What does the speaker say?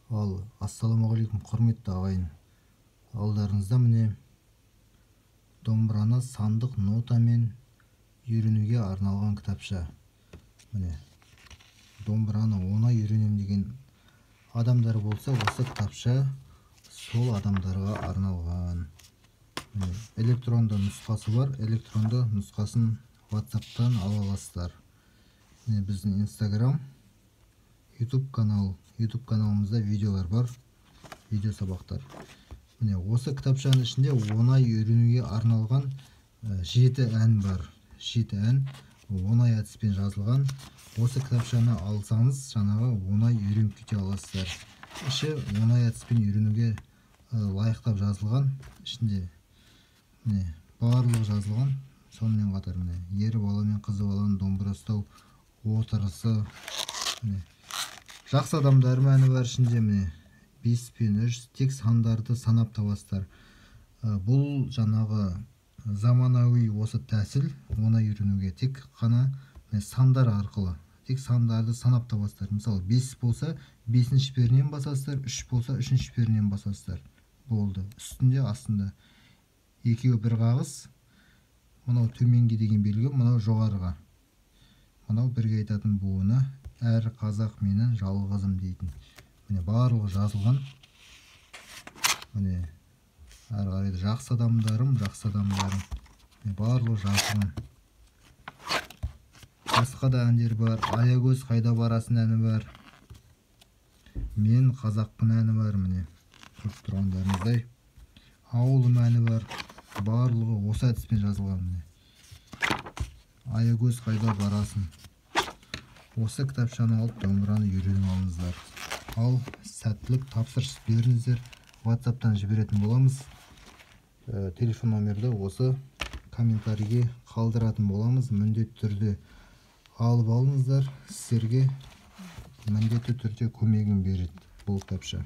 Ассалаумағалейкум, құрметті ағайын. Алдарыңызда міне домбыраны сандық нотамен үйренуге арналған кітапша. Міне домбыраны оңай үйренем деген адамдар болса, осы кітапша сол адамдарға арналған. Міне электронды нұсқасы бар. Электронды нұсқасын WhatsApp-тан ала аласыздар. Міне біздің Instagram, YouTube каналымызда видеолар бар, видео сабақтар. Міне осы кітапшаның ішінде оңай үйренуге арналған 7 ән бар. 7 ән оңай әдіспен жазылған. Осы кітапшаны алсаңыз, жаңағы оңай үйреніп кете аласыздар. Іші оңай әдіспен үйренуге лайықтап жазылған. Ішінде міне барлығы жазылған. Сонымен қатар міне ер бала мен қыз баланың домбыра ұстау отырысы, міне жақсы адамдар мәні бар ішінде. Міне 5 пен 3 тек сандарды санап табасыздар. Бұл жаңағы заманауи осы тәсіл оңай үйренуге тек қана сандар арқылы, тек сандарды санап табасыздар. Мысалы 5 болса 5-ші шперінен басасыздар, 3 болса 3-ші шперінен басасыздар. Болды. Үстінде астында екеуі бір қағыс. Мынау төменге деген белгі, мынау жоғарыға. Мынау бірге айтатын буыны, әр қазақ менің жалғызым дейтін. Міне барлығы жазылған. Міне әрі қарай жақсы адамдарым. Міне барлығы жазылған. Басқа да әндер бар. Аягөз қайда барасың әні бар. Мен қазақпын әні бар. Міне көріп тұрғандарыңыздай. Ауылым әні бар. Барлығы осы әдіспен жазылған. Міне Аягөз қайда барасың. Осы кітапшаны алып домбыраны үйреніп алыңыздар. Ал сәттілік, тапсырыс беріңіздер. WhatsApp-тан жіберетін боламыз. Телефон номерді осы комментарийге қалдыратын боламыз. Міндетті түрде алып алыңыздар. Сіздерге міндетті түрде көмегін береді бұл кітапша.